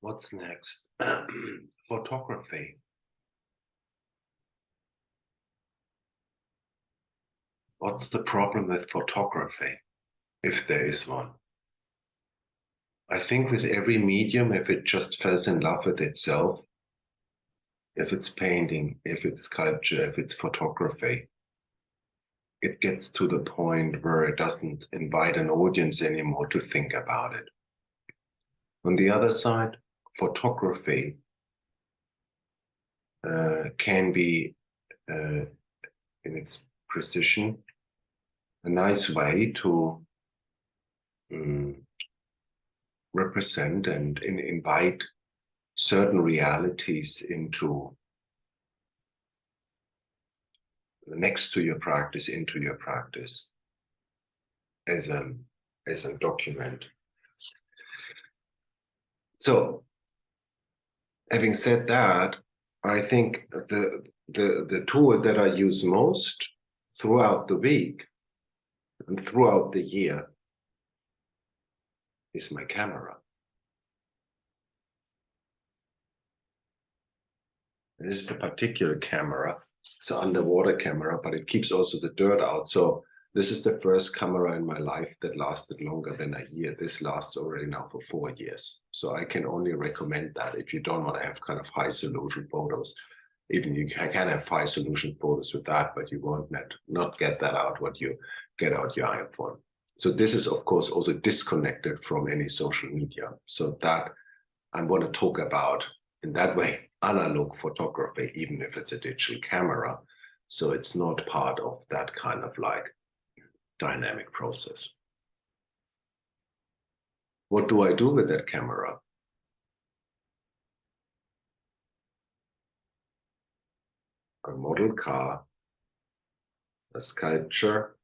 What's next? Photography. What's the problem with photography, if there is one? I think with every medium, if it just falls in love with itself, if it's painting, if it's sculpture, if it's photography, it gets to the point where it doesn't invite an audience anymore to think about it. On the other side, photography can be, in its precision, a nice way to represent and invite certain realities into next to your practice, into your practice as a document. So, having said that, I think the tool that I use most throughout the week and throughout the year is my camera. This is a particular camera. It's an underwater camera, but it keeps also the dirt out. So this is the first camera in my life that lasted longer than a year. This lasts already now for 4 years. So I can only recommend that if you don't want to have kind of high resolution photos. Even you can have high resolution photos with that, but you won't not get that out what you get out your iPhone. So this is, of course, also disconnected from any social media. So that I want to talk about in that way, analog photography, even if it's a digital camera. So it's not part of that kind of like dynamic process. What do I do with that camera? A model car, a sculpture,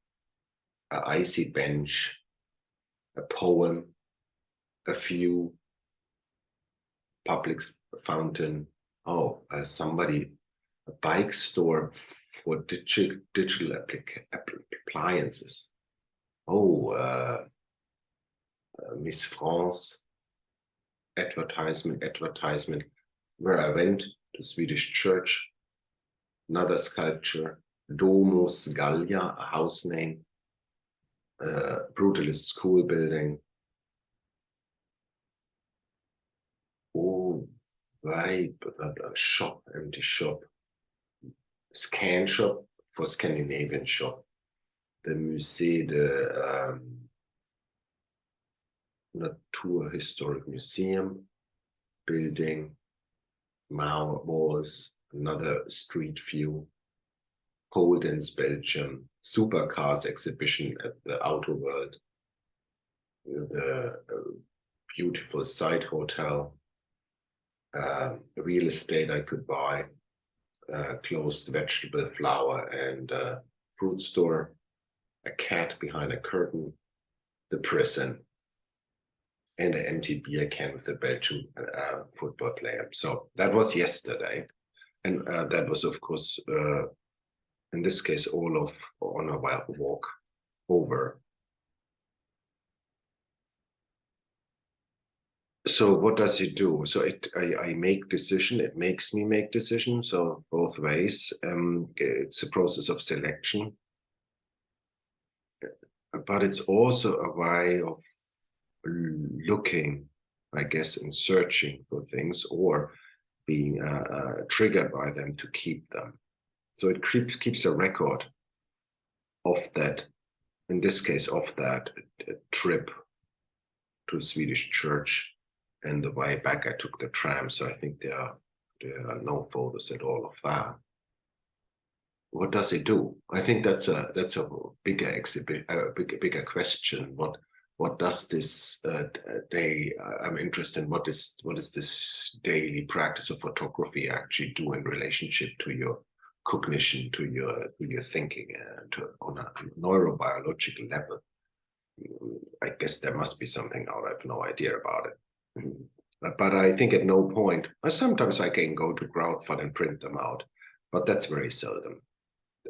an icy bench, a poem, a view, public fountain. Oh, somebody, a bike store for digital appliances. Oh, Miss France, advertisement, where I went to Swedish church, another sculpture, Domus Gallia, a house name, brutalist school building. Oh, right, a shop, empty shop, scan shop for Scandinavian shop, the Musée de Naturhistoric Museum building, walls, another street view, Poldens, Belgium, supercars exhibition at the Auto World, the beautiful side hotel, real estate I could buy, closed vegetable, flower, and fruit store, a cat behind a curtain, the prison, and an empty beer can with a Belgian football player. So that was yesterday. And that was, of course, in this case, all on a walk over. So what does it do? So I make decision, it makes me make decision. So both ways, it's a process of selection, but it's also a way of looking, I guess, and searching for things or being triggered by them to keep them. So it keeps a record of that, in this case, of that trip to Swedish church. And the way back, I took the tram, so I think there are no photos at all of that. What does it do? I think that's a bigger bigger question. What does this day? I'm interested in what is this daily practice of photography actually do in relationship to your cognition, to your thinking, on a neurobiological level. I guess there must be something out. I have no idea about it. But I think at no point, sometimes I can go to crowdfund and print them out, but that's very seldom.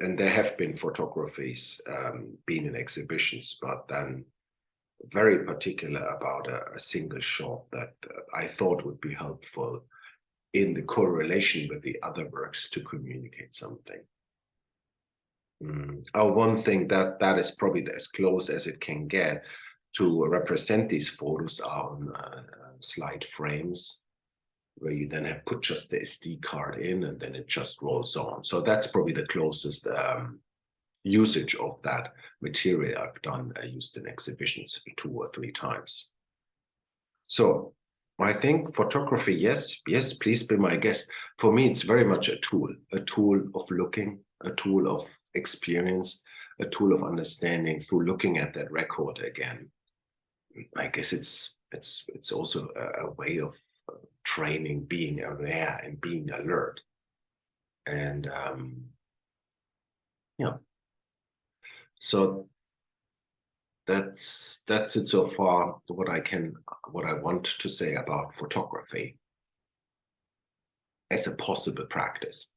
And there have been photographies been in exhibitions, but then very particular about a single shot that I thought would be helpful in the correlation with the other works to communicate something. One thing that is probably as close as it can get to represent these photos are on slide frames, where you then have put just the SD card in and then it just rolls on. So that's probably the closest usage of that material I've done. I used in exhibitions 2 or 3 times. So I think photography, yes, please be my guest. For me, it's very much a tool of looking, a tool of experience, a tool of understanding through looking at that record again. I guess it's also a way of training, being aware and being alert. And yeah, so that's it so far. What I want to say about photography as a possible practice.